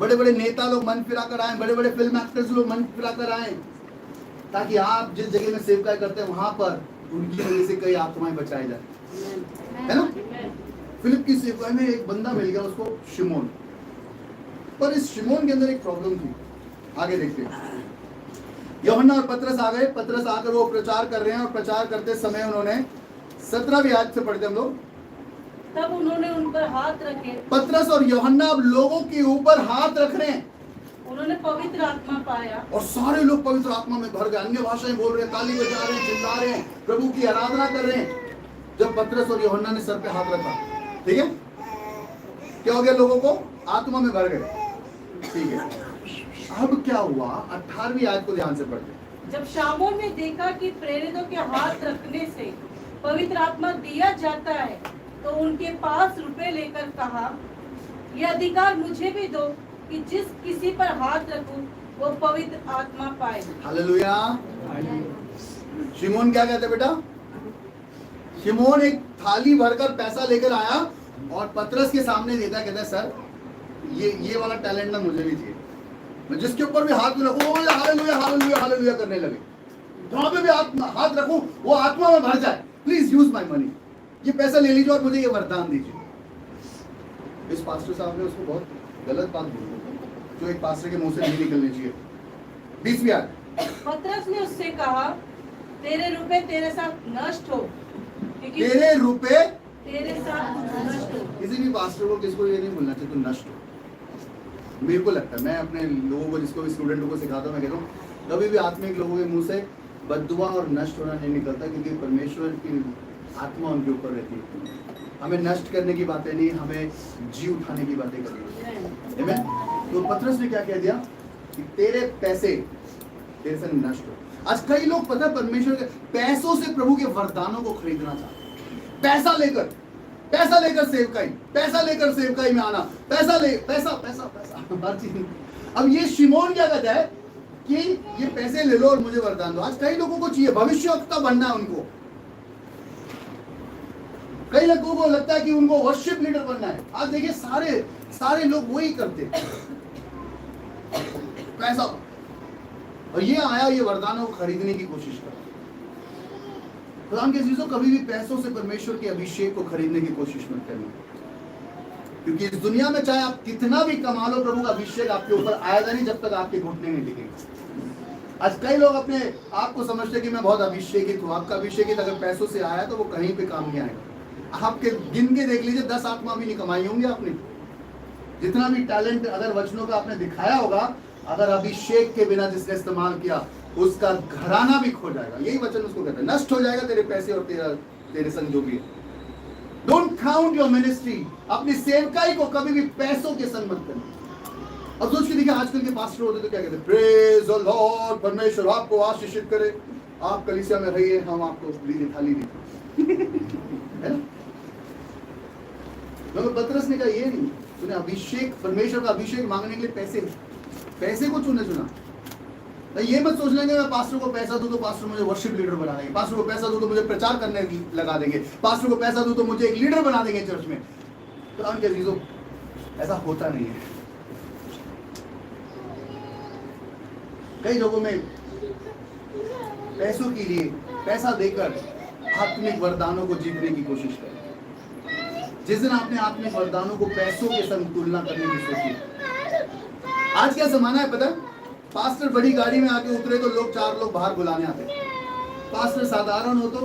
बड़े बड़े नेता लोग मन फिरा कर आए, बड़े बड़े फिल्म एक्टर्स लोग मन फिरा कर आए, ताकि आप जिस जगह में सेवकाई करते हैं वहां पर उनकी वजह से कई आत्माएं बचाई जाए, है ना। फिलिप की सेवकाई में एक बंदा मिल गया उसको, शिमोन। पर इस शिमोन के अंदर एक प्रॉब्लम थी। आगे देखते हैं, यूहन्ना और पतरस आ गए। पतरस आकर वो प्रचार कर रहे हैं, और प्रचार करते समय उन्होंने 17वीं आयत से पढ़ते हम लोग। तब उन्होंने उन पर हाथ रखे। पतरस और यूहन्ना अब लोगों के ऊपर हाथ रख रहे हैं। उन्होंने पवित्र आत्मा पाया और सारे लोग पवित्र आत्मा में भर गए, अन्य भाषाएं बोल रहे हैं, ताली बजा रहे हैं, चिल्ला रहे हैं, प्रभु की आराधना कर रहे हैं। जब पतरस और यूहन्ना ने सर पे हाथ रखा, ठीक है, क्या हो गया? लोगों को आत्मा में भर गए, ठीक है। अब क्या हुआ? 18वीं आयत को ध्यान से पढ़ते। जब शामोन ने देखा कि प्रेरितों के हाथ रखने से पवित्र आत्मा दिया जाता है, तो उनके पास रुपए लेकर कहा, यह अधिकार मुझे भी दो कि जिस किसी पर हाथ रखूं वो पवित्र आत्मा पाए। हालेलुया। शिमोन क्या कहते बेटा? शिमोन एक थाली भरकर पैसा लेकर आया और पतरस के सामने देता, कहता है सर ये वाला टैलेंट ना मुझे भी चाहिए, मैं जिसके ऊपर भी हाथ रखूं हालेलुया हालेलुया हालेलुया करने लगे, जहां पे भी हाथ रखूं वो आत्मा में भर जाए, प्लीज यूज माय मनी, ये पैसा ले लीजिए और मुझे ये वरदान दीजिए। इस पास्टर साहब ने उसको बहुत गलत बात बोली, जो एक पास्टर के मुंह से नहीं निकलनी चाहिए। 20वीं आयत। पतरस ने उससे कहा, तेरे रुपए तेरे साथ नष्ट हो, क्योंकि तेरे रुपए तेरे साथ नष्ट हो। किसी भी पास्टर को किसको ये नहीं बोलना चाहिए तो नष्ट हो। मेरे को लगता है, मैं अपने लोगों को, जिसको भी स्टूडेंटों को सिखाता हूँ, मैं कहता हूँ कभी भी आत्मिक लोगों के मुंह से बद्दुआ और नष्ट होना नहीं निकलता, क्योंकि परमेश्वर की आत्मा उनके ऊपर रहती है। हमें नष्ट करने की बातें नहीं, हमें जी उठाने की बातें करनी है। तो पतरस ने क्या कह दिया कि तेरे पैसे तेरे से नष्ट हो। आज कई लोग पता है परमेश्वर के पैसों से प्रभु के वरदानों को खरीदना चाहते हैं। पैसा लेकर सेवकाई में आना, पैसा पैसा हर चीज। अब ये शिमोन क्या कहता है कि ये पैसे ले लो और मुझे वरदान दो। आज कई लोगों को चाहिए, भविष्यवक्ता बनना है उनको। कई लोगों को लगता है कि उनको वर्शिप लीडर बनना है। आज देखिए सारे लोग वही करते हैं, पैसा। और ये आया, ये वरदानों को खरीदने की कोशिश कर। खुदाम के चीजों, कभी भी पैसों से परमेश्वर के अभिषेक को खरीदने की कोशिश मत करना, क्योंकि इस दुनिया में चाहे आप कितना भी कमा लो, प्रभु का अभिषेक आपके ऊपर आएगा नहीं जब तक आपके घुटने नहीं टिकेंगे। आज कई लोग अपने आप को समझते कि मैं बहुत अभिषेकित हूँ। आपका अभिषेकित अगर पैसों से आया तो वो कहीं पे काम नहीं आएगा। आपके गिन के देख लीजिए, 10 आत्मा भी नहीं कमाई होंगी आपने। जितना भी टैलेंट अगर वचनों का आपने दिखाया होगा, अगर अभिषेक के बिना जिसने इस्तेमाल किया, उसका घराना भी खो जाएगा। यही वचन उसको कहता है, नष्ट हो जाएगा तेरे पैसे और तेरे संग जो भी है। Don't count your ministry. अपनी सेवकाई को कभी भी पैसों के संग मत करना। अब सोच के देखिए, आजकल के पास्टर होते तो क्या कहते हैं, प्रेज द लॉर्ड, परमेश्वर आपको आशीषित करे, आप कलीसिया में रहिए, हम आपको थाली है ना। पतरस ने कहा ये नहीं, तूने अभिषेक, परमेश्वर का अभिषेक मांगने के लिए पैसे को चुना। ये मत सोच लेंगे मैं पास्टर को पैसा दूं तो पास्टर मुझे वर्शिप लीडर बना देंगे, पास्टर को पैसा दूं तो मुझे प्रचार करने लगा देंगे, पास्टर को पैसा दूं तो मुझे एक लीडर बना देंगे चर्च में। तो उनके अजीजों, ऐसा होता नहीं है। कई लोगों में पैसों के लिए, पैसा देकर आत्मिक वरदानों को जीतने की कोशिश करें। जिस दिन आपने आत्मिक वरदानों को पैसों के संग तुलना करने की सोची। आज क्या जमाना है पता है? पास्टर बड़ी गाड़ी में आके उतरे तो लोग 4 लोग बाहर बुलाने आते। पास्टर साधारण हो तो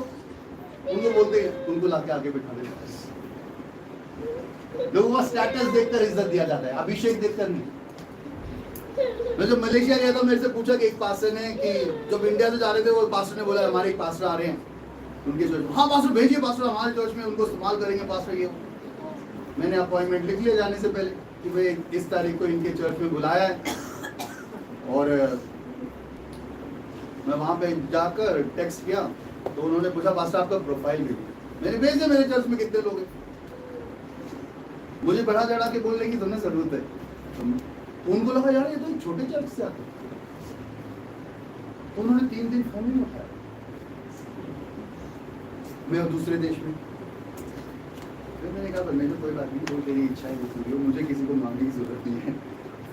उनको बोलते हैं, उनको लाके आगे बिठा देते। लोगों का स्टेटस देखकर इज्जत दिया जाता है, अभिषेक देखकर नहीं। मैं जब मलेशिया गया था, मेरे से पूछा कि एक पास्टर ने, कि जब इंडिया से जा रहे थे, वो पास्टर ने बोला हमारे एक पास्टर आ रहे हैं उनके चर्च में। हाँ पास्टर भेजिए, पास्टर हमारे चर्च में, उनको इस्तेमाल करेंगे पास्टर। ये मैंने अपॉइंटमेंट लिख लिया जाने से पहले कि भाई इस तारीख को इनके चर्च में बुलाया है। और मैं वहां पे जाकर टेक्स्ट किया तो उन्होंने पूछा पास्टर आपका प्रोफाइल भेजिए। मैंने भेज दिया, मेरे चर्च में कितने लोग हैं। मुझे बढ़ा चढ़ा के बोलने की तुम्हें जरूरत है। उनको लगा यार ये तो एक छोटे चर्च से आते। उन्होंने 3 दिन फोन नहीं उठाया। मैं दूसरे देश में, फिर मैंने कहा मैं तो कोई बात नहीं, वो तेरी इच्छा है, वो मुझे किसी को मांगने की जरूरत नहीं है।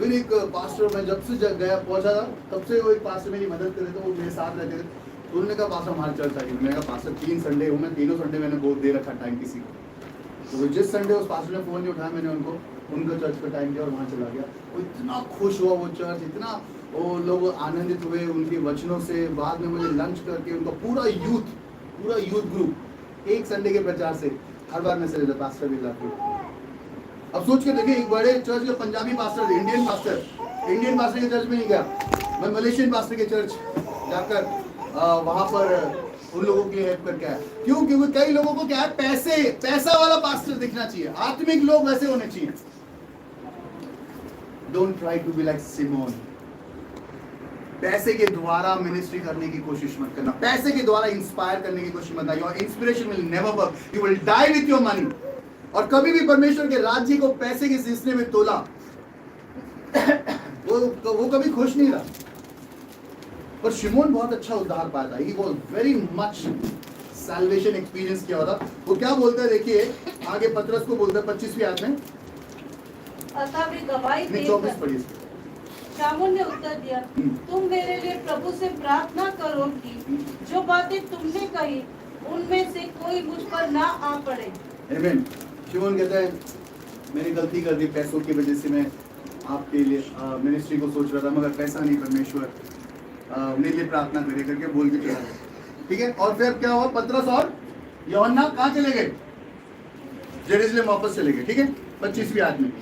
फिर एक पास्टर, मैं जब से गया पहुंचा था तब से वो एक पास्टर मेरी मदद कर रहे थे, वो मेरे साथ रहते थे। तो उन्होंने कहा पास्टर हमारी चर्च आइए। मैंने कहा पास्टर 3 संडे हो, मैं तीनों संडे मैंने बहुत दे रखा टाइम किसी को। तो जिस संडे उस पास्टर ने फ़ोन नहीं उठाया, मैंने उनका चर्च का टाइम दिया और वहाँ चला गया। वो इतना खुश हुआ वो चर्च, इतना वो लोग आनंदित हुए उनके वचनों से। बाद में मुझे लंच करके उनका पूरा यूथ ग्रुप एक संडे के प्रचार से हर बार मैसेज देता पास्टर भी लाते। अब सोच के देखिए, एक बड़े चर्च के पंजाबी पास्टर थे, इंडियन पास्टर के चर्च में नहीं गया, मैं मलेशियन पास्टर के चर्च जाकर वहां पर उन लोगों के लिए हेल्प करके आया। क्यों? क्योंकि कई लोगों को क्या है, पैसा वाला पास्टर दिखना चाहिए, आत्मिक लोग वैसे होने चाहिए। Don't try to be like Simon. पैसे के द्वारा मिनिस्ट्री करने की कोशिश मत करना, पैसे के द्वारा इंस्पायर करने की कोशिश मत करना। Your inspiration will never work, you will die with your money. और कभी भी परमेश्वर के राज्य को पैसे के सिलसिले में तोला वो कभी खुश नहीं रहा। पर शिमोन बहुत अच्छा उद्धार पाया था, he was very much salvation experience किया था। वो क्या बोलता है देखिए, आगे पतरस को बोलता है 25वीं आयत में, अतः वे गवाही नहीं देकर 24 पढ़िए। शामुल ने उत्तर दिया, तुम मेरे लिए प्रभु से प्रार्थना करो कि जो बातें तुमने कही उनमें से कोई मुझ पर ना आ पड़े। आमीन। शिमोन कहता है मैंने गलती कर दी, पैसों की वजह से मैं आपके लिए मिनिस्ट्री को सोच रहा था, मगर पैसा नहीं, परमेश्वर मेरे लिए प्रार्थना करे करके बोल के चला गया। ठीक है, और फिर क्या हुआ, पतरस और यूहन्ना कहाँ चले गए? जेरूसलम वापस चले गए। ठीक है, 25वीं आयत में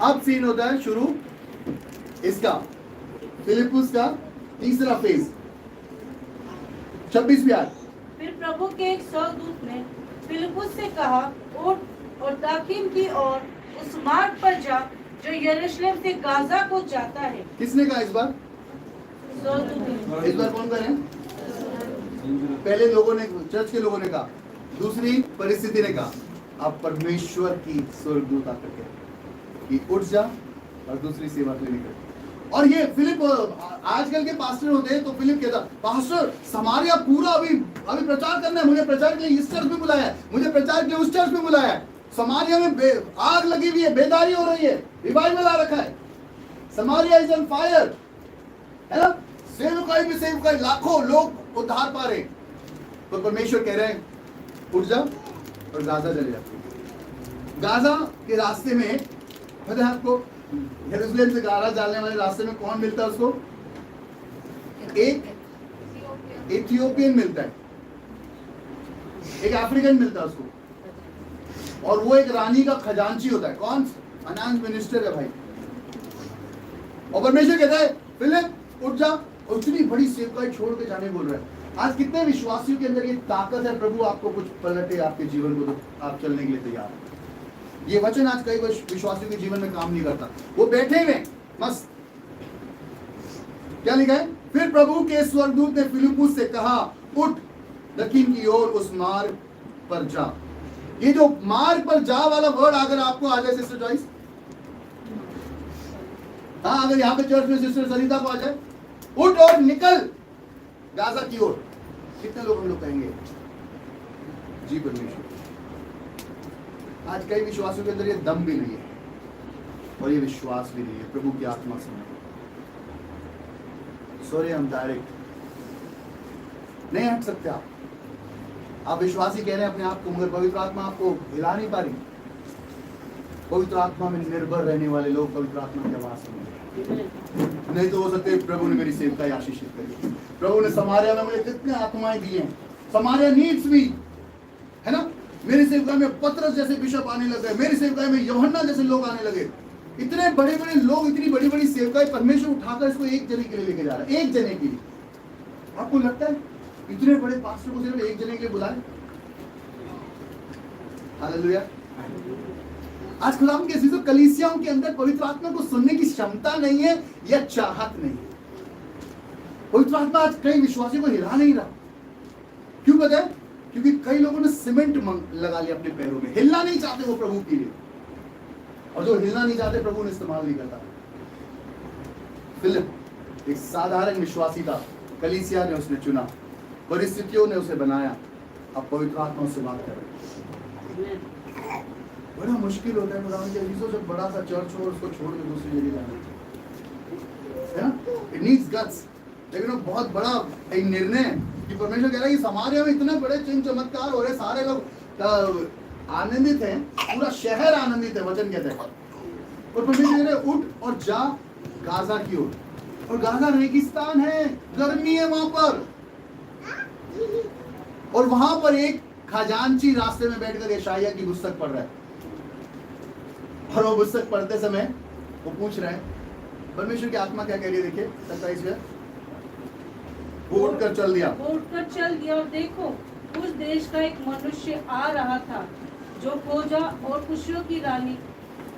अब सीन होता है शुरू इसका, फिलिप्पुस का तीसरा फेज। 26वीं आयत, फिर प्रभु के एक स्वर्गदूत ने फिलिप्पुस से कहा, उठ और दाखिन की ओर उस मार्ग पर जा जो यरूशलेम से गाजा को जाता है। किसने कहा इस बार? स्वर्गदूत। इस बार कौन कह रहे हैं? पहले लोगों ने, चर्च के लोगों ने कहा, दूसरी परिस्थिति ने कहा, अब परमेश्वर की स्वर्गदूत आकर के कि उठ जा और दूसरी सेवा के लिए निकल। और ये फिलिप, आजकल के पास्टर होते हैं तो फिलिप कहता, पास्टर समारिया पूरा अभी प्रचार करना है, मुझे प्रचार के लिए इस चर्च में बुलाया है, मुझे प्रचार के लिए उस चर्च में बुलाया है। समारिया में आग लगी हुई है, बेदारी हो रही है, रिवाइवल आ रखा है, समारिया इज ऑन फायर, है ना? सेवकाई में सेवकाई, लाखों लोग उद्धार पा रहे। तो परमेश्वर कह रहे हैं उठ जा और गाजा चले जाते। गाजा के रास्ते में पता है आपको, यरूशलेम से गाजा जाने वाले रास्ते में कौन मिलता है उसको? एक इथियोपियन मिलता है, एक अफ्रीकन मिलता है उसको, और वो एक रानी का खजांची होता है। कौन? फाइनेंस मिनिस्टर है भाई। और परमेश्वर कहता है फिलिप उठ जा, और इतनी बड़ी सेवकाई छोड़ के जाने बोल रहा है। आज कितने विश्वासियों के अंदर ये ताकत है, प्रभु आपको कुछ पलटे आपके जीवन को, तो आप चलने के लिए तैयार हैं। ये वचन आज कई विश्वासियों के जीवन में काम नहीं करता, वो बैठे हुए मस्त। क्या लिखा है? फिर प्रभु के स्वर्गदूत ने फिलिप्पुस से कहा, उठ दक्षिण की ओर उस मार्ग पर जा। ये जो मार्ग पर जा वाला वर्ड अगर आपको आ जाए सिस्टर चॉइस, हाँ, अगर यहाँ पे चर्च में सिस्टर सरिता को आ जाए, उठ और निकल गाजा की ओर, कितने लोग हम लोग कहेंगे जी परमेश्वर? आज कई विश्वासियों के अंदर ये दम भी नहीं है और ये विश्वास भी नहीं है प्रभु की आत्मा से। सॉरी, हम डायरेक्ट नहीं हट सकते। आप विश्वासी कह रहे हैं अपने आप को, मगर पवित्र आत्मा आपको हिला नहीं पा रही। पवित्र आत्मा में निर्भर रहने वाले लोग पवित्र आत्मा की आवाज सुनेंगे। नहीं तो हो सकते है प्रभु ने मेरी सेवकाई आशीषित करी, प्रभु ने समारिया में मुझे कितने आत्माएं दी हैं, समारिया नीड्स मी, है ना? मेरी सेवकाई में पतरस जैसे बिशप आने लगे, मेरी सेवकाई में यूहन्ना जैसे लोग आने लगे। इतने बड़े बड़े लोग, इतनी बड़ी बड़ी सेवकाई, परमेश्वर उठाकर इसको एक जने के लिए लेके जा रहा है, एक जने के लिए। आपको लगता है इतने बड़े पास्टर को सिर्फ एक जने के लिए बुलाए? हालेलुया। आज खुदावंद के अजीजों, कलीसियाओं के अंदर पवित्र आत्मा को सुनने की क्षमता नहीं है या चाहत नहीं है। पवित्र आत्मा आज कई विश्वासियों को हिला नहीं रहा। क्यों पता है? क्योंकि कई लोगों ने सीमेंट लगा लिया अपने पैरों में, हिलना नहीं चाहते वो प्रभु के लिए, और जो हिलना नहीं चाहते प्रभु ने इस्तेमाल नहीं करता। फिलिप एक साधारण विश्वासी था, कलीसिया ने उसने चुना, परिस्थितियों ने उसे बनाया। अब पवित्र आत्मा उससे बात कर रही है। बड़ा मुश्किल होता है खुदावन के अजीजों, जब बड़ा सा चर्च हो और उसको छोड़ के दूसरी जगह जाना, है ना? It needs guts. लेकिन वो बहुत बड़ा एक निर्णय है कि परमेश्वर कह रहा है कि समारिया में इतने बड़े चिन्ह चमत्कार हो रहे, सारे लोग आनंदित हैं, पूरा शहर आनंदित है, वचन कहते हैं। और परमेश्वर कह रहे हैं उठ और जा गाजा की ओर। और गाजा रेगिस्तान है, गर्मी है वहां पर, और वहां पर एक खजांची रास्ते में बैठकर यशायाह की पुस्तक पढ़ रहा है। और वो पुस्तक पढ़ते समय वो पूछ रहा है, परमेश्वर की आत्मा क्या कह रही है, देखिए 27वें, वो उठकर चल दिया। वो उठकर चल दिया और देखो उस देश का एक मनुष्य आ रहा था जो खोजा और खुशियों की रानी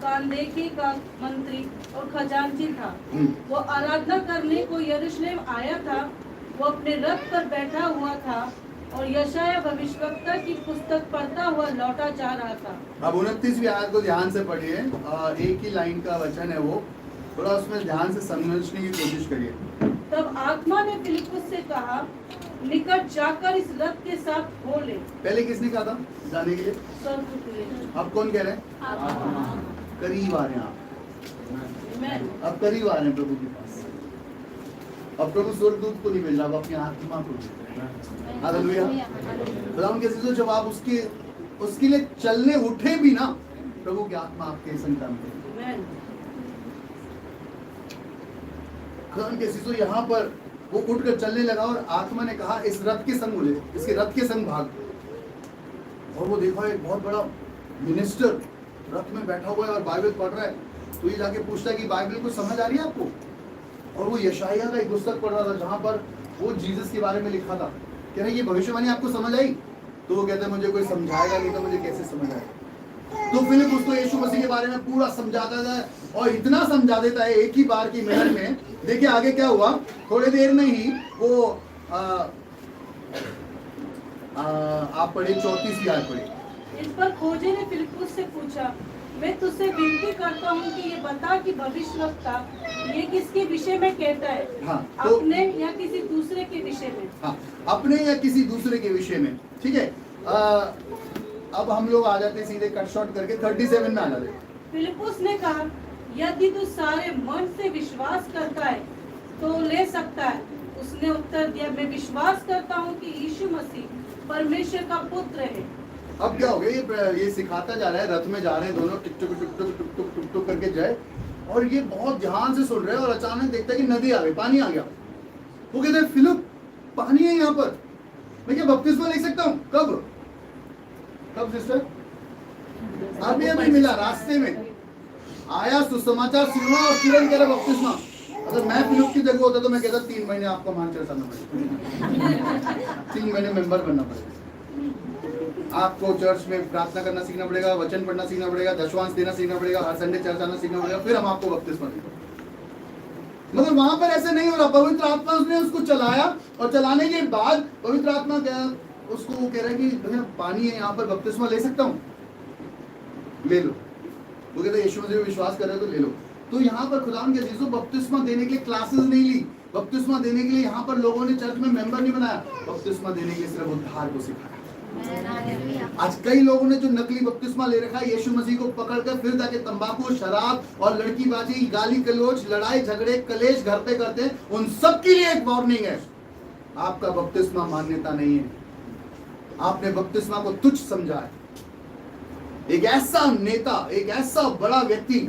कांदेकी का मंत्री और खजांची था। वो आराधना करने को यरूशलेम आया था। वो अपने रथ पर बैठा हुआ था और यशायाह भविष्यवक्ता की पुस्तक पढ़ता हुआ लौटा जा रहा था। अब 29वीं आयत को ध्यान से पढ़िए, एक ही लाइन का वचन है वो, थोड़ा उसमें ध्यान से समझने की कोशिश करिए। तब आत्मा ने फिलिप्पुस से कहा, निकट जाकर इस रथ के साथ हो ले। पहले किसने कहा था जाने के लिए? स्वर्गदूत ने। अब कौन कह रहे हैं? आत्मा। करीब आ रहे हैं आप, मैं अब करीब आ रहे हैं प्रभु के पास। अब प्रभु स्वर्गदूत को नहीं भेज रहा, अब अपनी आत्मा को भेज रहे हैं। हालेलुया। खुदावंद के अजीजों, जब आप उसके लिए चलने उठे भी ना, प्रभु की आत्मा आपके संग काम करेगी। खुदावंद के अजीजों, यहाँ पर वो उठकर चलने लगा और आत्मा ने कहा इस रथ के संग मुझे, इसके रथ के संग भाग। और वो देखा एक बहुत बड़ा मिनिस्टर रथ में बैठा हुआ है और बाइबल पढ़ रहा है। तो ये जाके पूछता है कि बाइबल को समझ आ रही है आपको? और वो यशायाह का एक पुस्तक पढ़ रहा था जहाँ पर वो जीसस के बारे में लिखा था। कह रहे ये भविष्यवाणी आपको समझ आई? तो वो कहते हैं मुझे कोई समझाएगा नहीं तो मुझे कैसे समझ आएगा। तो फिलिप उसको यीशु मसीह के बारे में पूरा समझाता था और इतना समझा देता है एक ही बार की मेहनत में। देखिए आगे क्या हुआ, थोड़ी देर में ही वो आप पढ़े 34वीं आयत पढ़े। इस पर खोजे ने फिलिप्पुस से पूछा, मैं तुझसे विनती करता हूँ कि ये बता कि भविष्यवक्ता ये किसके विषय में कहता है? हाँ, तो अपने या किसी दूसरे के विषय में? हाँ, अपने या किसी दूसरे के विषय में। ठीक है, अब हम लोग आ जाते सीधे कट शॉर्ट करके 37 में आ जाते। फिलिप्पुस ने कहा, यदि तू सारे मन से विश्वास करता है तो ले सकता है। उसने उत्तर दिया, मैं विश्वास करता हूँ कि यीशु मसीह परमेश्वर का पुत्र है। अब क्या हो गया, ये सिखाता जा रहा है, रथ में जा रहे हैं दोनों, टिक टुक टुक टुक टुक टुक टुक टुक करके जाए, और ये बहुत ध्यान से सुन रहे हैं और अचानक देखता है कि नदी आ गई, पानी आ गया। वो कहते हैं फिलिप पानी है यहाँ पर, मैं क्या बपतिस्मा ले सकता हूँ? कब सिस्टर? अभी अभी मिला, रास्ते में आया, सुसमाचार सुना और तुरंत कह रहा बपतिस्मा। अगर मैं फिलिप की जगह होता तो मैं कहता 3 महीने आपको मान चढ़ाना पड़ेगा, 3 महीने मेंबर बनना पड़ेगा, आपको चर्च में प्रार्थना करना सीखना पड़ेगा, वचन पढ़ना सीखना पड़ेगा, दशवांश देना सीखना पड़ेगा, हर संडे चर्च आना सीखना पड़ेगा, फिर हम आपको बपतिस्मा देंगे। मगर वहां पर ऐसे नहीं हो रहा। पवित्र आत्मा उसने उसको चलाया और चलाने के बाद पवित्र आत्मा क्या उसको वो कह रहा है कि भैया पानी है यहाँ पर, बपतिस्मा ले सकता हूँ? ले लो। वो कहते यीशु मसीह में विश्वास कर रहे हो तो ले लो। तो यहाँ पर खुदावंद के अजीजों बपतिस्मा देने के लिए क्लासेस नहीं ली, बपतिस्मा देने के लिए यहाँ पर लोगों ने चर्च में मेंबर नहीं बनाया, बपतिस्मा देने के लिए सिर्फ उद्धार को सिखाया। आज कई लोगों ने जो नकली बपतिस्मा ले रखा है, यीशु मसीह को पकड़कर फिर जाके तंबाकू, शराब और लड़कीबाजी, गाली गलौज, लड़ाई झगड़े, कलेश घर पे करते हैं। उन सब के लिए एक वार्निंग है, आपका बपतिस्मा मान्यता नहीं है, आपने बपतिस्मा को तुच्छ समझा है। एक ऐसा नेता, एक ऐसा बड़ा व्यक्ति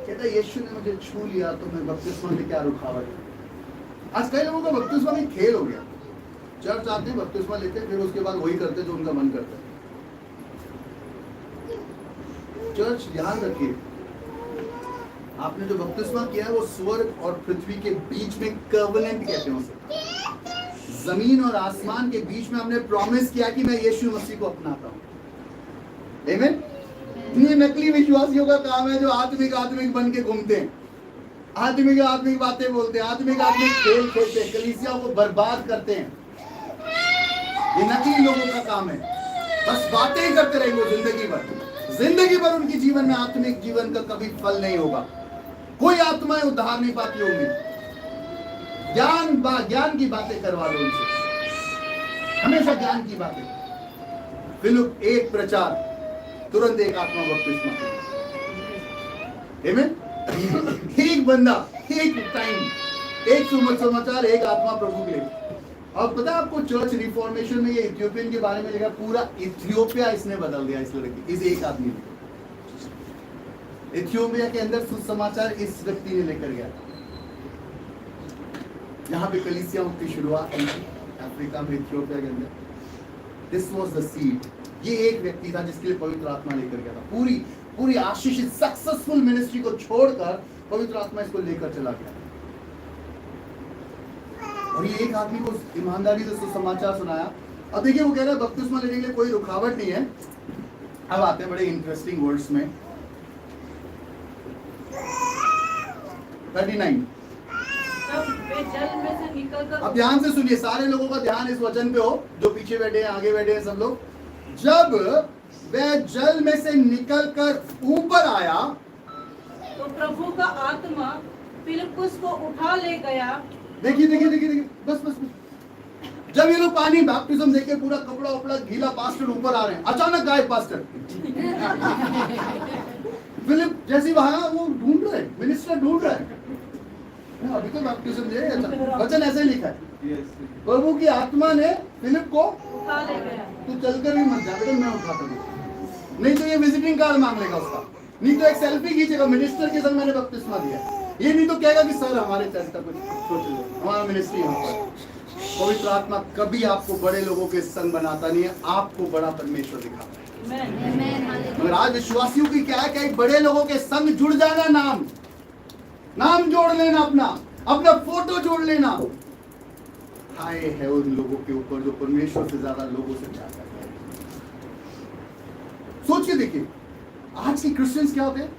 कहता यीशु ने मुझे छू लिया तो मैं बपतिस्मा में क्या रुकावट। आज कई लोगों का बपतिस्मा में खेल हो गया, चर्च आते हैं, बपतिस्मा लेते हैं, फिर उसके बाद वही करते जो उनका मन करता है। चर्च ध्यान रखिए, आपने जो बपतिस्मा किया है वो स्वर्ग और पृथ्वी के बीच में कवनेंट कहते हैं उसे। जमीन और आसमान के बीच में हमने प्रॉमिस किया कि मैं यीशु मसीह को अपनाता हूं। आमीन। ये नकली विश्वासियों का काम है जो आत्मिक बन के घूमते हैं, आत्मिक बातें बोलते हैं, आत्मिक खेल खेलते हैं, कलीसिया को बर्बाद करते हैं। ये नकली लोगों का काम है, बस बातें ही करते रहेंगे जिंदगी भर उनकी जीवन में आत्मिक जीवन का कभी फल नहीं होगा। कोई आत्माएं उद्धार नहीं पाती होंगी। ज्ञान की बातें करवा लो उनसे, हमेशा ज्ञान की बातें। फिलिप एक प्रचार, तुरंत एक आत्मा बपतिस्मा आमेन। एक बंदा, एक टाइम, एक समाचार, एक आत्मा प्रभु के लिए। और पता है आपको चर्च रिफॉर्मेशन में ये इथियोपियन के बारे में लिखा, पूरा इथियोपिया इसने बदल दिया, इस लड़के, इस एक आदमी ने। इथियोपिया के अंदर सुसमाचार इस व्यक्ति ने लेकर गया। यहाँ पे कलीसियाओं की शुरुआत हुई अफ्रीका में, इथियोपिया के अंदर। This was the seed. ये एक व्यक्ति था जिसके लिए पवित्र आत्मा लेकर गया था। पूरी आशीषित सक्सेसफुल मिनिस्ट्री को छोड़कर पवित्र आत्मा इसको लेकर चला गया। और ये एक आदमी को ईमानदारी से सुसमाचार सुनाया। अब देखिए वो कह रहा है बपतिस्मा लेने के लिए कोई रुकावट नहीं है। अब आते हैं बड़े इंटरेस्टिंग वर्ड्स में। 39। जब वे जल में से निकलकर अब ध्यान से सुनिए, सारे लोगों का ध्यान इस वचन पे हो, जो पीछे बैठे हैं, आगे बैठे हैं, सब लोग। जब वह जल में से निकलकर ऊपर आया तो प्रभु का आत्मा फिलिप्पुस को उठा ले गया। देखिए, बस। जब ये लोग पानी बैप्टिज्म देके पूरा कपड़ा उपड़ा गीला, पास्टर ऊपर आ रहे हैं, अचानक गायब पास्टर। फिलिप जैसे वहां वो ढूंढ रहे, मिनिस्टर ढूंढ रहे, अभी तो बैप्टिज्म दे, वचन ऐसे ही लिखा है। प्रभु की आत्मा ने फिलिप को उठा ले गया। तू चलकर भी मत जा बेटा, मैं उठाता हूँ। नहीं तो ये विजिटिंग कार्ड मांग लेगा उसका, नहीं तो एक सेल्फी खींचेगा, मिनिस्टर के संग मैंने बपतिस्मा दिया। ये नहीं तो कहेगा कि सर हमारे चर्च का कुछ सोच लो, हमारा मिनिस्ट्री यहाँ पर। पवित्र आत्मा कभी आपको बड़े लोगों के संग बनाता नहीं है, आपको बड़ा परमेश्वर दिखाता है। मगर आज विश्वासियों की क्या है कि बड़े लोगों के संग जुड़ जाना, नाम जोड़ लेना, अपना फोटो जोड़ लेना। हाय है उन लोगों के ऊपर जो परमेश्वर से ज्यादा लोगों से प्यार करते हैं। सोच के देखिए, आज के क्रिश्चियंस क्या होते हैं?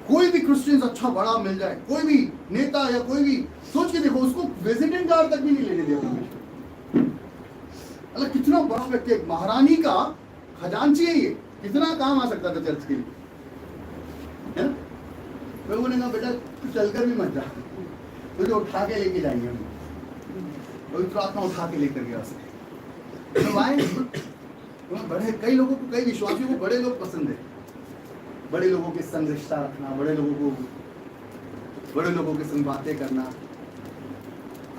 कोई भी क्रिश्चियंस अच्छा बड़ा मिल जाए, कोई भी नेता या कोई भी, सोच के देखो, उसको विजिटिंग कार्ड तक भी नहीं लेने दिया परमेश्वर। अल्लाह कितना बड़ा व्यक्ति है, महारानी का खजांची है ये, कितना काम आ सकता था चर्च के लिए, है ना? प्रभु ने कहा बेटा तू चलकर भी मत जा, तुझे उठा के लेके जाएंगे हम। पवित्र आत्मा उठा के लेकर गया उसे। बड़े कई लोगों को, कई विश्वासियों को बड़े लोग पसंद है, बड़े लोगों के संग रिश्ता रखना, बड़े लोगों के संग बातें करना।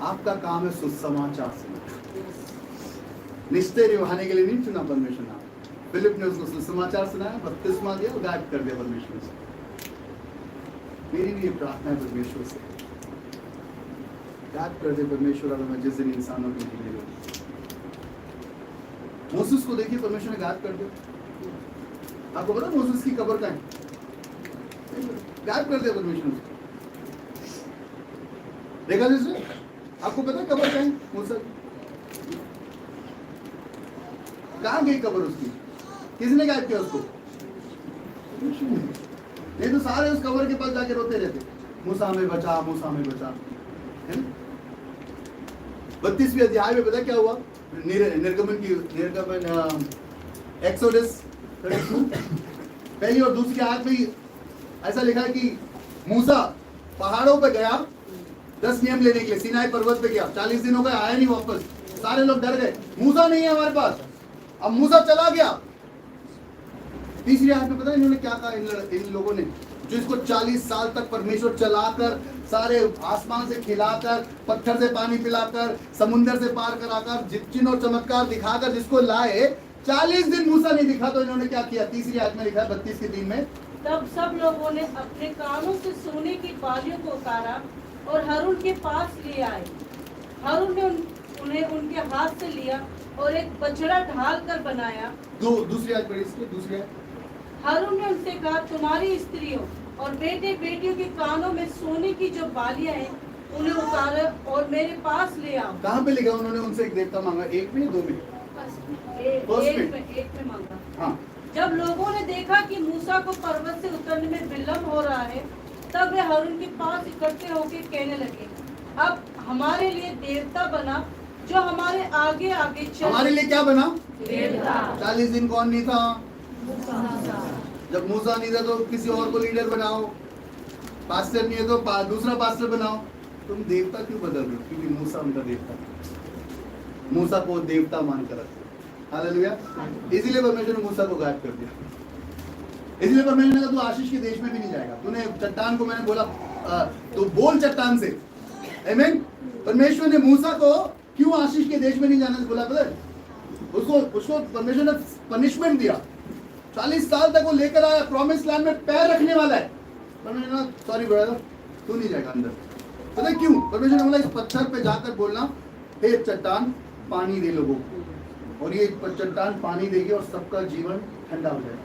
आपका काम है सुसमाचार सुनाना, निश्चय निभाने के लिए नहीं चुना परमेश्वर ने। फिलिप ने उसको सुसमाचार सुनाया, बपतिस्मा दिया और गायब कर दिया परमेश्वर से। मेरी भी ये प्रार्थना है परमेश्वर से, गायब कर दे परमेश्वर अगर मैं जिस दिन इंसानों के लिए। मोसेस को देखिए, परमेश्वर ने गायब कर दिया। आपको पता मोसेस की कब्र कहाँ है? गायब कर दिया परमेश्वर ने। देखा जैसे आपको पता है कब्र कहाँ है? मोसेस कहाँ गई कब्र उसकी? किसने गायब किया उसको? नहीं तो सारे उस कब्र के पास जाके रोते रहते, मूसा हमें बचा, मूसा हमें बचा। 32वें अध्याय में पता क्या हुआ? निर्गमन एक्सोडस पहली और दूसरी आयत में ऐसा लिखा है कि मूसा पहाड़ों पे गया 10 नियम लेने के लिए, सिनाई पर्वत पे गया, 40 दिन हो गए, आया नहीं वापस। सारे लोग डर गए, मूसा नहीं है हमारे पास। अब मूसा चला गया। तीसरी आयत में पता है इन्होंने क्या कहा? इन लोगों ने जो इसको 40 साल तक परमेश्वर चलाकर, सारे आसमान से खिलाकर, पत्थर से पानी पिलाकर, समुंदर से पार कराकर, चिन्ह और चमत्कार दिखाकर जिसको लाए, 40 दिन मूसा नहीं दिखा, तो इन्होंने क्या किया? तीसरी आयत में लिखा है 32:3 में, तब सब लोगों ने अपने कानों से सोने की बालियों को उतारा और हारून के पास ले आए। हारून ने उन्हें उनके हाथ से लिया और एक बछड़ा ढाल कर बनाया। दूसरी आयत पढ़ी इसकी, दूसरी आयत। हारून ने उनसे कहा, तुम्हारी स्त्रियों और बेटे बेटियों के कानों में सोने की जो बालियां हैं उन्हें उतारो और मेरे पास ले आओ। कहाँ पे लिखा? उन्होंने उनसे एक देवता मांगा, एक में या 2 में? एक में मांगा। हाँ। जब लोगों ने देखा कि मूसा को पर्वत से उतरने में विलम्ब हो रहा है, तब वे हारून के पास इकट्ठे होकर कहने लगे, अब हमारे लिए देवता बना जो हमारे आगे आगे चले। हमारे लिए क्या बना? देवता। 40 दिन कौन नहीं था? जब मूसा नहीं था तो किसी और को लीडर बनाओ, पास्टर नहीं है तो दूसरा पास्टर बनाओ। तुम देवता क्यों बदल रहे हो? क्योंकि मूसा उनका देवता, मूसा को देवता मानकर रखते। हालेलुया। इसीलिए परमेश्वर ने मूसा को गायब कर दिया। इसलिए परमेश्वर ने कहा तू आशीष के देश में भी नहीं जाएगा। तूने चट्टान को, मैंने बोला तो बोल चट्टान से, आमीन। परमेश्वर ने मूसा को क्यों आशीष के देश में नहीं जाने बोला पता है? उसको परमेश्वर ने पनिशमेंट दिया। 40 साल तक वो लेकर आया, प्रॉमिस लैंड में पैर रखने वाला है। परमेश्वर ने सॉरी ब्रदर, तू नहीं जाएगा अंदर। पता है क्यों? परमेश्वर ने बोला इस पत्थर पे जाकर बोलना हे चट्टान पानी दे लोगों को, और ये चट्टान पानी देगी और सबका जीवन ठंडा हो जाएगा।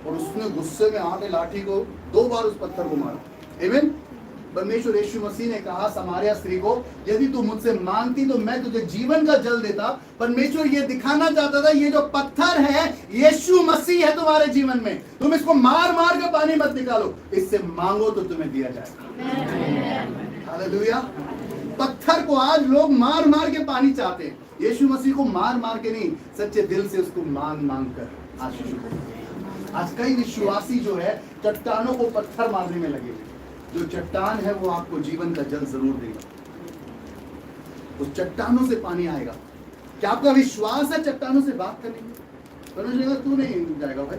और उसने गुस्से में आके लाठी को 2 बार उस पत्थर को मारा। आमीन। परमेश्वर यीशु मसीह ने कहा समारिया स्त्री को, यदि तू मुझसे मांगती तो मैं तुझे जीवन का जल देता। परमेश्वर ये दिखाना चाहता था ये जो पत्थर है यीशु मसीह है तुम्हारे जीवन में। तुम इसको मार मार कर पानी मत निकालो, इससे मांगो तो तुम्हें दिया जाएगा। हालेलुया। पत्थर को आज लोग मार मार के पानी चाहते हैं, यीशु मसीह को मार मार के नहीं, सच्चे दिल से उसको मांग मांग कर आशीष को। आज कई विश्वासी जो है चट्टानों को पत्थर मारने में लगे। जो चट्टान है वो आपको जीवन का जल जरूर देगा। उस चट्टानों से पानी आएगा। क्या आपका विश्वास है चट्टानों से बात करने में? परमेश्वर कहा तू नहीं जाएगा भाई,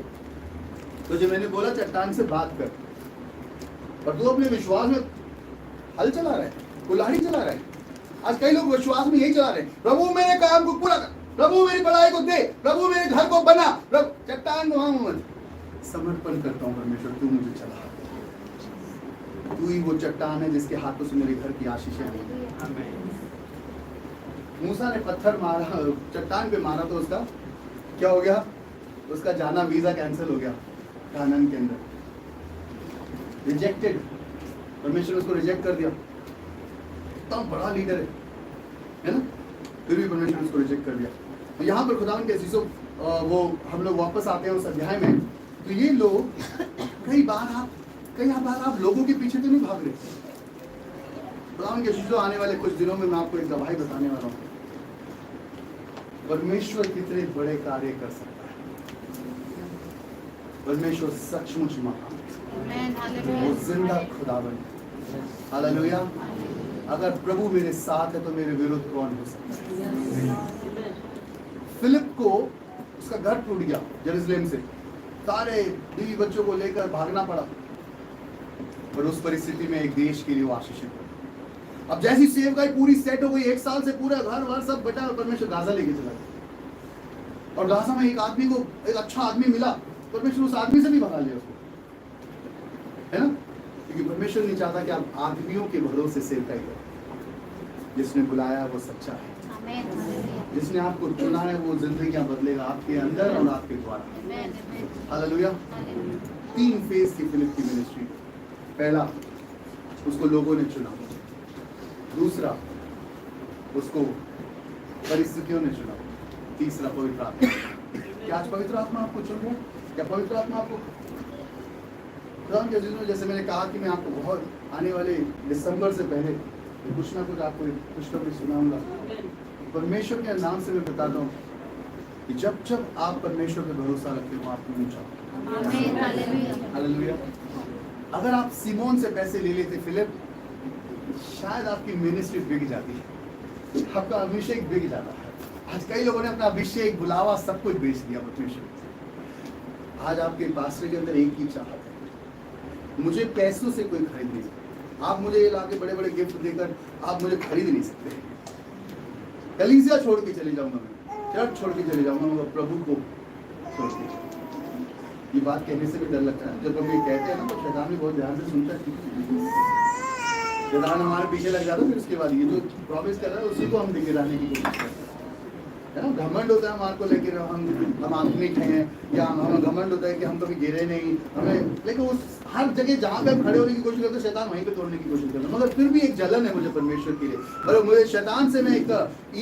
तो जो मैंने बोला चट्टान से बात कर, और तू अपने विश्वास में हल चला रहा है, कुल्हाड़ी चला रहा है। आज कई लोग विश्वास में यही चला रहे हैं, प्रभु मेरे काम को पूरा कर, प्रभु मेरी पढ़ाई को दे, प्रभु मेरे घर को बना, प्रभु चट्टान को मत। समर्पण करता हूँ परमेश्वर, तू मुझे चला, तू ही वो चट्टान है जिसके हाथों से मेरे घर की आशीषें आई। मूसा ने पत्थर मारा, चट्टान पे मारा तो उसका क्या हो गया? उसका जाना वीजा कैंसिल हो गया कानान के अंदर। रिजेक्टेड, परमेश्वर उसको रिजेक्ट कर दिया। इतना बड़ा लीडर है ना, फिर भी परमेश्वर उसको रिजेक्ट कर दिया। तो यहाँ पर खुदावन के अज़ीज़ों, वो हम लोग वापस आते हैं उस अध्याय में। तो ये लोग कई बार आप लोगों के पीछे तो नहीं भाग रहे। खुदावन के अज़ीज़ों, आने वाले कुछ दिनों में मैं आपको एक गवाही बताने वाला हूँ। परमेश्वर कितने बड़े कार्य कर सकता है। परमेश्वर सचमुच महान, वो जिंदा खुदावन। हालेलुया। अगर प्रभु मेरे साथ है तो मेरे विरुद्ध कौन हो सकता है? फिलिप को उसका घर टूट गया यरूशलेम से, सारे बीवी बच्चों को लेकर भागना पड़ा, और उस परिस्थिति में एक देश के लिए वो आशीषित हुआ। अब जैसी सेवकाई पूरी सेट हो गई, 1 साल से पूरा घर वर सब बटा, परमेश्वर गाजा लेके चला गया। और गाजा में एक आदमी को, एक अच्छा आदमी मिला, परमेश्वर उस आदमी से भी भगा लिया उसको, है ना? क्योंकि परमेश्वर नहीं चाहता कि आप आदमियों के भरोसे सेवकाई करें। जिसने बुलाया वो सच्चा है, जिसने आपको चुना है वो जिंदगियां बदलेगा आपके अंदर और आपके द्वारा। हालेलुया। 3 फेज की फिलिप की मिनिस्ट्री। पहला, उसको लोगों ने चुना। दूसरा, उसको परिस्थितियों ने चुना। तीसरा, पवित्र आत्मा। क्या आज पवित्र आत्मा आपको चुन रहा है? क्या पवित्र आत्मा आपको? जैसे मैंने कहा कि मैं आपको बहुत आने वाले दिसंबर से पहले कुछ ना कुछ आपको खुशखबरी सुनाऊंगा। परमेश्वर के नाम से मैं बताता हूँ कि जब जब आप परमेश्वर पे भरोसा रखते हो आपको ऊंचा। हालेलुया। अगर आप सिमोन से पैसे ले लेते फिलिप, शायद आपकी मिनिस्ट्री बिक जाती है, आपका अभिषेक बिक जाता है। आज कई लोगों ने अपना अभिषेक, बुलावा, सब कुछ बेच दिया परमेश्वर। आज आपके पास्टर के अंदर एक ही चाहत है, मुझे पैसों से कोई खरीद नहीं सकता। आप मुझे लाके बड़े बड़े गिफ्ट देकर आप मुझे खरीद नहीं सकते। कलीसिया छोड़ के चले जाऊंगा, मैं चर्च छोड़ के चले जाऊंगा, मगर प्रभु को छोड़ के। ये बात कहने से भी डर लगता है। जब हम ये कहते हैं ना तो शैतान भी बहुत ध्यान से सुनता है। शैतान हमारे पीछे लग जाता है, फिर उसके बाद ये जो प्रॉमिस कर रहा है उसी को हम गिराने की कोशिश करते हैं, है ना? घमंड होता है हमारे को लेकर, हम आत्मिक हैं, या हमें घमंड होता है कि हम कभी गिरे नहीं हमें, लेकिन उस हर जगह जहाँ पे हम खड़े होने की कोशिश करते हैं शैतान वहीं पे तोड़ने की कोशिश करता है। मगर फिर भी एक जलन है मुझे परमेश्वर के लिए, और मुझे शैतान से मैं एक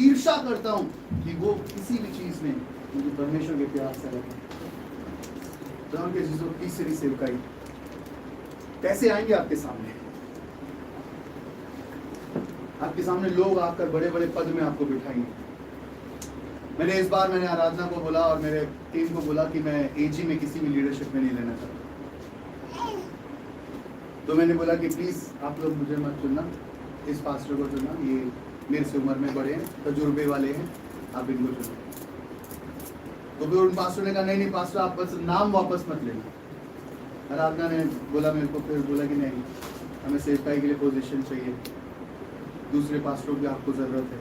ईर्ष्या करता हूँ कि वो किसी भी चीज़ में मुझे परमेश्वर के प्यार से रखे। के चीज़ों तीसरी सेवकाई, पैसे आएंगे आपके सामने, आपके सामने लोग आकर बड़े बड़े पद में आपको बिठाएंगे। मैंने आराधना को बोला और मेरे टीम को बोला कि मैं एजी में किसी भी लीडरशिप में नहीं लेना चाहता। तो मैंने बोला कि प्लीज़ आप लोग मुझे मत चुनना, इस पास्टर को चुनना, ये मेरे से उम्र में बड़े हैं, तजुर्बे वाले हैं, आप इनको चुनो। तो फिर उन पास्टर ने कहा नहीं पास्टर आप बस नाम वापस मत लेना। आराधना ने बोला मेरे को, फिर बोला कि नहीं हमें सेवकाई के लिए पोजीशन चाहिए, दूसरे पास्टरों की आपको जरूरत है।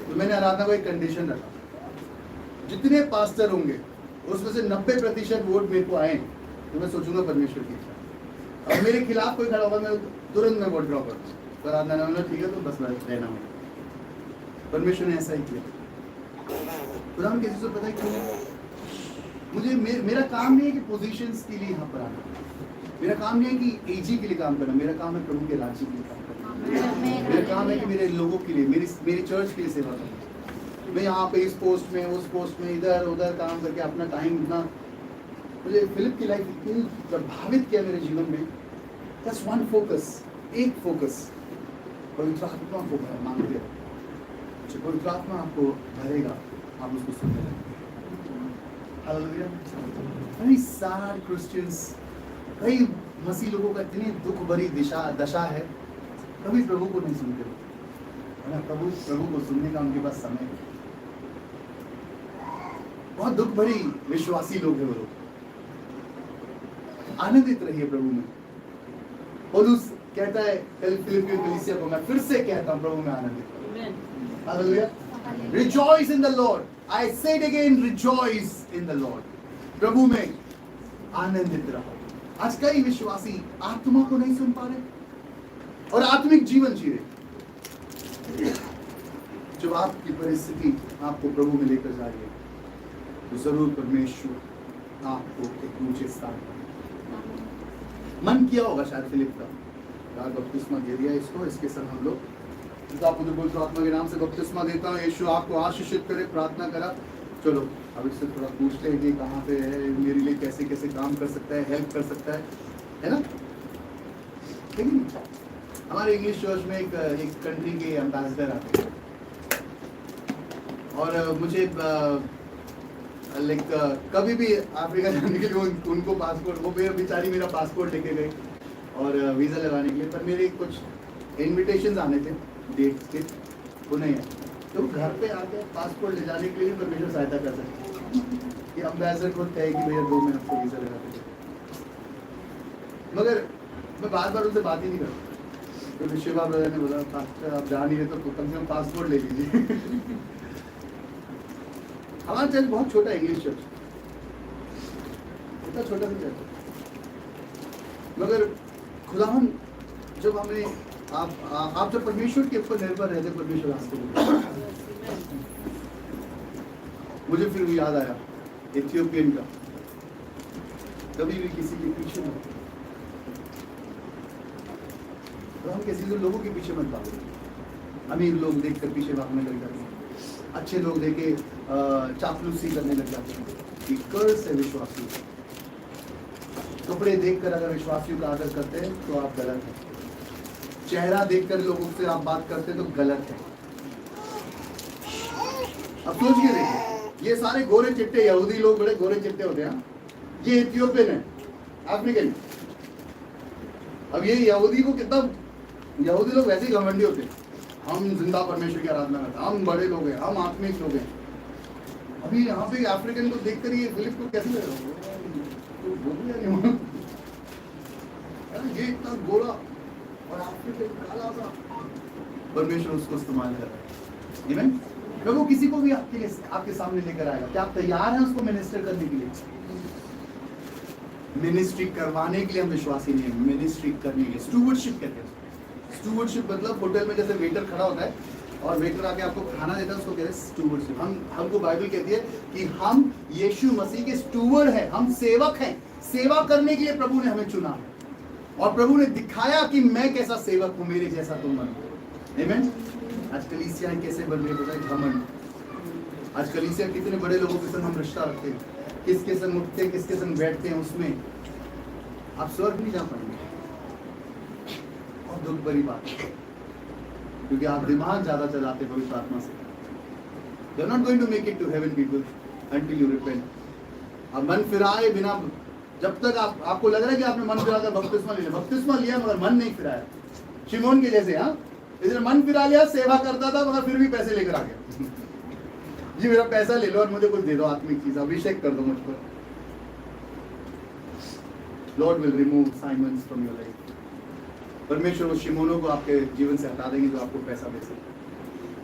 तो मैंने आराधना को एक कंडीशन रखा, जितने पास्टर होंगे उसमें से 90% वोट मेरे को आए तो मैं सोचूंगा परमेश्वर की इच्छा। अब मेरे खिलाफ कोई खड़ा होगा मैं तुरंत मैं वोट ड्रॉ करूँ। तो आराधना ने बोला ठीक है तो बस रहना होगा। परमेश्वर ने ऐसा ही किया। खुदा हम किसी से पता है क्यों? मुझे मेरा काम नहीं है कि पोजीशंस के लिए यहाँ पर आना, मेरा काम नहीं है कि एजी के लिए काम करना, मेरा काम है प्रभु के राज्य के लिए काम करना। मेरा काम है कि मेरे लोगों के लिए, मेरी चर्च के लिए सेवा करना। मैं यहाँ पे इस पोस्ट में उस पोस्ट में इधर उधर काम करके अपना टाइम इतना, मुझे फिलिप की लाइफ इतनी प्रभावित किया मेरे जीवन में। जस्ट वन फोकस, एक फोकस, पवित्र आत्मा को मांगते रहो। पवित्र आत्मा आपको भरेगा, आप उसको सुनने लगेंगे। हालेलुया। Very sad Christians, कई मसीह लोगों का इतनी दुख भरी दशा है, कभी प्रभु को नहीं सुनते हो, प्रभु को सुनने का उनके पास समय है। बहुत दुख भरी विश्वासी लोग हैं वो लोग। आनंदित रहिए प्रभु में। पौलुस कहता है फिलिपियों कलीसिया को, मैं फिर से कहता हूं प्रभु में आनंदित रहो। Hallelujah. Rejoice in the Lord. I say it again, rejoice in the Lord. प्रभु में आनंदित रहो। आज कई विश्वासी आत्मा को नहीं सुन पा रहे और आत्मिक जीवन जी रहे। जब आपकी परिस्थिति आपको प्रभु में लेकर जा रही है तो जरूर परमेश्वर आपको एक ऊंचे स्थान पर। मन किया होगा शायद फिलिप का, यार बपतिस्मा दे दिया इसको, इसके संग हम लोग पवित्र आत्मा के नाम से बपतिस्मा देता हूँ, यीशु आपको आशीषित करे, प्रार्थना करा। चलो अब इससे थोड़ा पूछते हैं कि कहाँ पे है, मेरे लिए कैसे कैसे काम कर सकता है, हेल्प कर सकता है ना? लेकिन हमारे इंग्लिश चर्च में एक कंट्री के एम्बेसडर आते हैं और मुझे कभी भी अफ्रीका जाने के लिए उनको पासपोर्ट, वो बेचारी मेरा पासपोर्ट लेके गए और वीज़ा लगाने के लिए, पर मेरे कुछ इन्विटेशंस आने थे डेट्स के, वो नहीं है। तो घर पे आके पासपोर्ट ले जाने के लिए परमेश्वर सहायता कर सकते हैं कि अम्बेसडर को कहे कि भैया 2 मिनट को वीज़ा लगा दीजिए। मगर मैं बार बार उनसे बात ही नहीं करता। तो शिवा ब्रदर ने बोला पास्टर आप जा नहीं रहे तो कम से कम पासपोर्ट ले लीजिए। हमारा चर्च बहुत छोटा इंग्लिश चर्च, इतना छोटा सा चर्च, मगर खुदा हम जब हमें आप जब परमेश्वर के ऊपर निर्भर रहते, परमेश्वर आपको। मुझे फिर याद आया इथियोपियन का, कभी भी किसी के पीछे मत, तो हम किसी लोगों के पीछे मत भागो। अमीर लोग देखकर पीछे भागने लग जाते हैं, अच्छे लोग देखे चापलूसी करने लग जाते हैं। कि कर्स है विश्वासियों, कपड़े देखकर अगर विश्वासियों का आदर करते हैं तो आप गलत हैं। चेहरा देखकर लोगों से आप बात करते हैं तो गलत है। अब सोच के देखिए, ये सारे गोरे चिट्टे यहूदी लोग बड़े गोरे चिट्टे होते हैं, ये इथियोपियन है, अफ्रीकन। अब ये यहूदी को कितना, यहूदी लोग वैसे ही घमंडी होते हैं, हम जिंदा परमेश्वर की आराधना करते हैं, हम बड़े लोग हैं, हम आत्मिक लोग हैं। अभी यहाँ पे अफ्रीकन को देखकर ये फिलिप को कैसे लग रहा है, ये इतना गोरा और अफ्रीकन काला सा, परमेश्वर उसको इस्तेमाल कर रहा है। आमीन। प्रभु किसी को भी आपके लिए, आपके सामने लेकर आएगा, क्या आप तैयार हैं उसको मिनिस्टर करने के लिए? मिनिस्ट्री करवाने के लिए हम विश्वासी नहीं है, मिनिस्ट्री करने के लिए स्टूवर्डशिप कहते हैं। स्टूवर्डशिप मतलब होटल में जैसे वेटर खड़ा होता है और वेटर आके आपको खाना देता है, उसको कहते हैं स्टूवर्डशिप। हमको बाइबल कहती है कि हम यीशु मसीह के स्टूवर्ड हैं, हम सेवक हैं। सेवा करने के लिए प्रभु ने हमें चुना है और प्रभु ने दिखाया कि मैं कैसा सेवक हूं, मेरे जैसा तुम बनो। आमीन। आज कलीसियाएं कैसे बन रही है, घमंड। आज कलीसिया कितने बड़े लोगों के संग हम रिश्ता रखते हैं, किसके संग उठते हैं, किसके संग बैठते हैं, उसमें आप स्वर्ग नहीं जा पाएंगे। और दुख भरी बात है, क्योंकि आप दिमाग ज्यादा चलाते पवित्र आत्मा से। You're not going to make it to heaven, people, until you repent. अब मन फिराए बिना, जब तक आपको लग रहा है कि आपने मन फिरा कर बपतिस्मा लिया, बपतिस्मा लिया मगर मन नहीं फिराया, शिमोन के जैसे। हाँ, इसने मन फिरा लिया, सेवा करता था मगर फिर भी पैसे लेकर आ गया। ये मेरा पैसा ले लो और मुझे कुछ दे दो, आत्मिक चीज, अभिषेक कर दो मुझ पर। Lord will remove Simons from your life. परमेश्वर उस शिमोनों को आपके जीवन से हटा देंगे जो आपको पैसा दे सकते।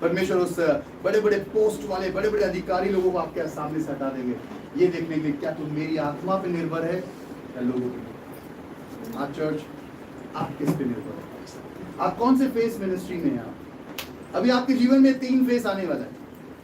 परमेश्वर उस बड़े बड़े पोस्ट वाले बड़े बड़े अधिकारी लोगों को आपके सामने से हटा देंगे, ये देखने के लिए क्या तुम मेरी आत्मा पे निर्भर है या लोगों पे। आज चर्च आप किस पे निर्भर है? आप कौन से फेस मिनिस्ट्री में हैं? अभी आपके जीवन में 3 फेस आने वाला है।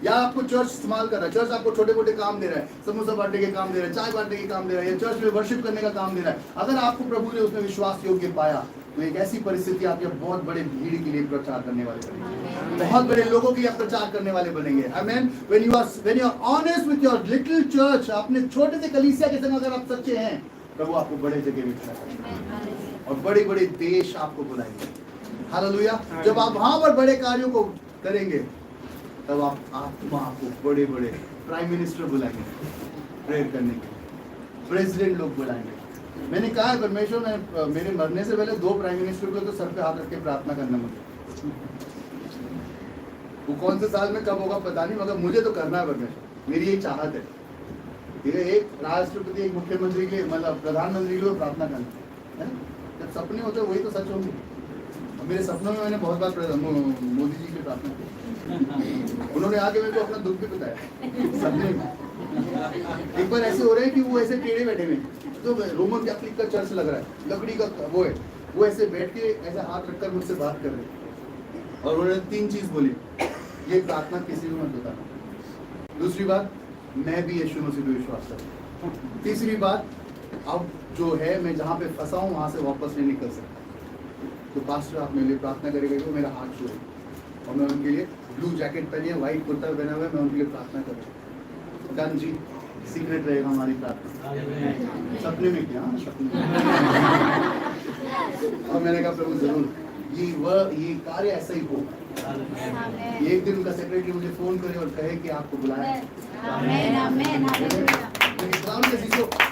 या आपको चर्च इस्तेमाल कर रहा है, चर्च आपको छोटे मोटे काम दे रहा है, समोसा बांटने के काम दे रहा है, चाय बांटने के काम दे रहा है, या चर्च में वर्शिप करने का काम दे रहा है। अगर आपको प्रभु ने उसमें विश्वास योग्य पाया तो एक ऐसी परिस्थिति आपके बहुत बड़े भीड़ के लिए प्रचार करने वाले बनेंगे, बहुत बड़े लोगों के लिए प्रचार करने वाले बनेंगे। आमीन। when you are honest with your little church, अपने छोटे से कलीसिया के संग अगर आप सच्चे हैं, प्रभु आपको बड़े जगह में खड़ा और बड़े बड़े देश आपको बुलाएंगे। हालेलुया। जब आप वहां पर बड़े कार्यों को करेंगे तब आपको बड़े बड़े प्राइम मिनिस्टर बुलाएंगे प्रेयर करने के, प्रेसिडेंट लोग बुलाएंगे। मैंने कहा है परमेश्वर ने मेरे मरने से पहले 2 प्राइम मिनिस्टर को तो सर पे हाथ रख के प्रार्थना करना मुझे। वो कौन से साल में कब होगा पता नहीं, मगर मुझे तो करना है परमेश्वर, मेरी यही चाहत है। ठीक है, एक राष्ट्रपति एक मुख्यमंत्री के लिए मतलब प्रधानमंत्री के लिए प्रार्थना करना है। जब सपने होते वही तो सच होंगे। मेरे सपनों में मैंने बहुत बार मोदी जी की प्रार्थना की, उन्होंने आके मेरे को अपना दुख भी बताया सपने में। एक बार ऐसे हो रहे हैं कि वो ऐसे टेढ़े बैठे हुए, तो रोमन कैथोलिक का चर्च लग रहा है, लकड़ी का वो है, वो ऐसे बैठ के ऐसे हाथ रखकर मुझसे बात कर रहे हैं और उन्होंने 3 चीज बोली, ये प्रार्थना किसी को मत बताना। दूसरी बात, मैं भी यीशु मसीह पे विश्वास करता हूँ। तीसरी बात, अब जो है मैं जहाँ पे फंसा हूँ वहाँ से वापस नहीं निकल सकता, तो पास्टर आप मेरे लिए प्रार्थना करेंगे। तो मेरा हाथ छुए और मैं उनके लिए ब्लू जैकेट पहने, व्हाइट कुर्ता पहना हुआ है, मैं उनके लिए प्रार्थना करूँ। गन जी सीक्रेट रहेगा हमारी प्रार्थना, सपने में क्या सपने में। और मैंने कहा प्रभु जरूर ये कार्य ऐसा ही हो। एक दिन उनका सेक्रेटरी मुझे फोन करे और कहे कि आपको बुलाया।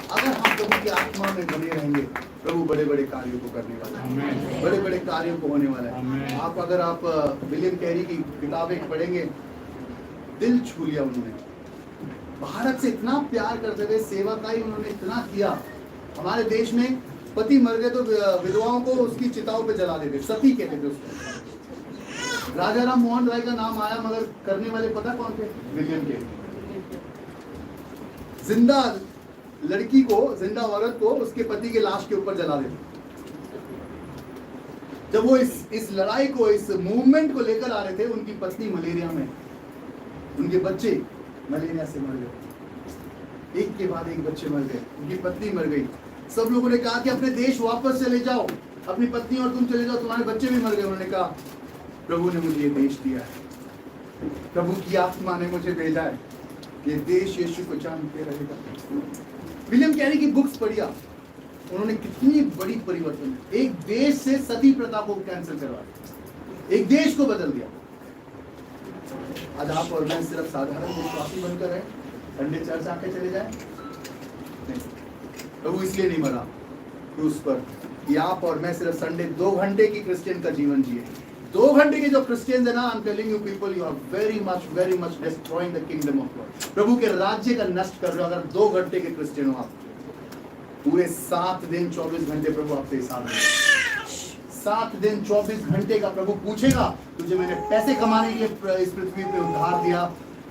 अगर हम प्रभु की आत्मा में बने रहेंगे, प्रभु बड़े बड़े कार्यों को करने वाला है, बड़े बड़े कार्यों को होने वाला है। आप अगर आप विलियम कैरी की किताबें पढ़ेंगे, दिल छू लिया उन्होंने। भारत से इतना प्यार करते हुए सेवाकाई उन्होंने इतना किया। हमारे देश में पति मर गए तो विधवाओं को उसकी चिताओं पे जला देते, सती कहते थे उसको। राजा राम मोहन राय का नाम आया, मगर करने वाले पता कौन थे? William Carey. जिंदा लड़की को, जिंदा औरत को उसके पति के लाश के ऊपर जला देते। जब वो इस लड़ाई को, इस मूवमेंट को लेकर आ रहे थे, उनकी पत्नी मलेरिया में, उनके बच्चे मलेरिया से मर गए, एक के बाद एक बच्चे मर गए, उनकी पत्नी मर गई। सब लोगों ने कहा कि अपने देश वापस चले जाओ, अपनी पत्नी और तुम चले जाओ, तुम्हारे बच्चे भी मर गए। उन्होंने कहा प्रभु ने मुझे ये देश दिया है, प्रभु की आत्मा ने मुझे भेजा है, ये देश यीशु को जानते रहेगा। विलियम कैरी की बुक्स पढ़िया, उन्होंने कितनी बड़ी परिवर्तन, एक देश से सती प्रथा को कैंसिल करवाया, एक देश को बदल दिया। आज आप और मैं सिर्फ साधारण विश्वासी बनकर रहे, संडे चर्च आके चले जाए नहीं। प्रभु इसलिए नहीं मरा क्रूस पर कि आप और मैं सिर्फ संडे 2 घंटे की क्रिश्चियन का जीवन जिए। 2 घंटे के जो क्रिश्चियंस है ना, I am telling you people, you are very much destroying the kingdom of God. प्रभु के राज्य का नष्ट कर रहे हो अगर 2 घंटे के क्रिश्चियन हो आप। पूरे 7 दिन 24 घंटे प्रभु आपसे हिसाब लेगा। 7 दिन 24 घंटे का प्रभु पूछेगा, तुझे मैंने पैसे कमाने के लिए इस पृथ्वी पे उद्धार दिया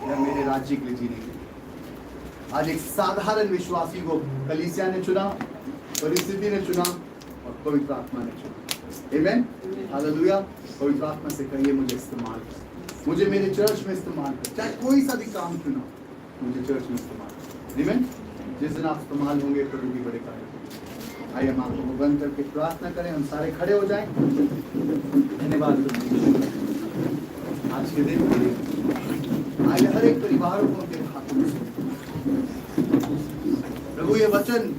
या मेरे राज्य के लिए जीने के लिए? आज एक साधारण विश्वासी को कलीसिया ने चुना, परिस्थिति ने चुना और पवित्र आत्मा ने चुना। आमीन, हालेलुया। पवित्र आत्मा से कहिए मुझे इस्तेमाल कर, मुझे मेरे चर्च में इस्तेमाल कर, चाहे कोई सा भी काम चुना, मुझे चर्च में इस्तेमाल कर। आमीन। जिस दिन आप इस्तेमाल होंगे प्रभु की बड़े कार्य। आइए हम आंखों को बंद करके प्रार्थना करें, हम सारे खड़े हो जाएं। धन्यवाद आज के दिन के लिए। आइए हर एक परिवारों को उनके हाथों में प्रभु ये वचन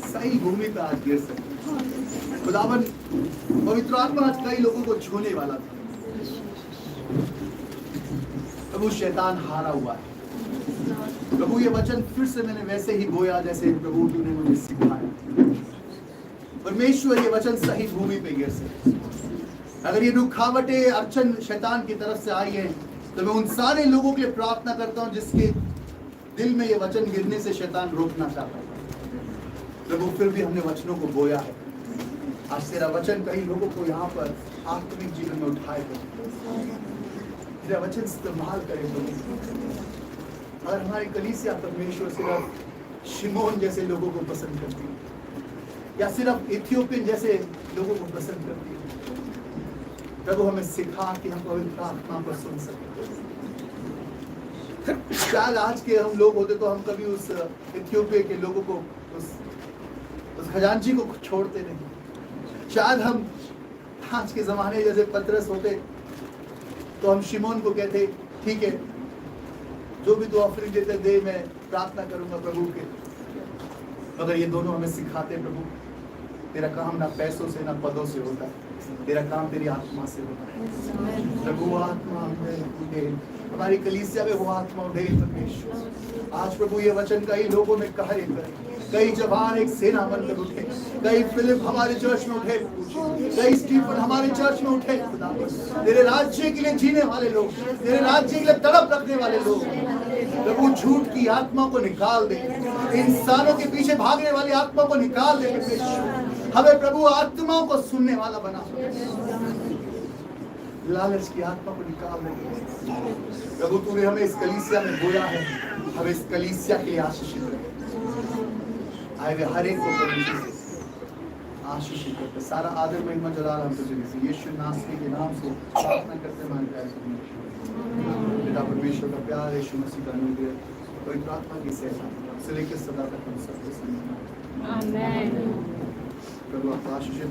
सही भूमि पर आज गिर सके। खुदावन पवित्र आत्मा आज कई लोगों को छूने वाला था। प्रभु शैतान हारा हुआ है। प्रभु ये वचन फिर से मैंने वैसे ही बोया जैसे प्रभु तूने मुझे सिखाया। परमेश्वर ये वचन सही भूमि पे गिर सके। अगर ये रुखावटें अड़चन शैतान की तरफ से आई है, तो मैं उन सारे लोगों के लिए प्रार्थना करता हूं जिसके दिल में ये वचन गिरने से शैतान रोकना चाहता है। प्रभु फिर भी हमने वचनों को बोया है। आज तेरा वचन कई लोगों को यहाँ पर आत्मिक जीवन में उठाएगा। तेरा वचन इस्तेमाल करे प्रभु। और हमारी कलीसिया परमेश्वर सिर्फ शिमोन जैसे लोगों को पसंद करती है या सिर्फ इथियोपियन जैसे लोगों को पसंद करती है। प्रभु हमें सिखा कि हम पवित्र आत्मा को सुन सके। शायद आज के हम लोग होते तो हम कभी उस इथियोपिया के लोगों को उस खजांची को छोड़ते नहीं। शायद हम आज के जमाने जैसे पतरस होते तो हम शिमोन को कहते ठीक है, जो भी तू ऑफरिंग देते दे, मैं प्रार्थना करूंगा प्रभु के। मगर ये दोनों हमें सिखाते प्रभु तेरा काम ना पैसों से ना पदों से होता है, तेरा काम तेरी आत्मा से होता है। प्रभु आत्मा उठे, हमारी कलीसिया में वो आत्मा उठे परमेश्वर। आज प्रभु ये वचन कई लोगों में कार्य करे, कई जवान एक सेना बनकर उठे, कई फिलिप हमारे चर्च में उठे, कई स्टीफन हमारे चर्च में उठे। तेरे राज्य के लिए जीने वाले लोग, तेरे राज्य के लिए तड़प रखने वाले लोग, प्रभु झूठ की आत्मा को निकाल दे, इंसानों के पीछे भागने वाली आत्मा को निकाल दे। हमें प्रभु आत्माओं को सुनने वाला बना, लालच की आत्मा को निकाल दे। प्रभु तूने हमें इस कलीसिया में बोया है, हमें इस कलीसिया के लिए आशीषित कर। आए हुए हर एक को परमेश्वर आशीषित करते। सारा आदर महिमा जलाल हम तुझे यीशु नासरी के नाम से प्रार्थना करते हमारे प्यारे परमेश्वर। पिता परमेश्वर का प्यार, यीशु मसीह का अनुग्रह, पवित्र आत्मा की सेवा से लेकर सदा तक हम सबके संग। आमीन। प्रभु आपको आशीषित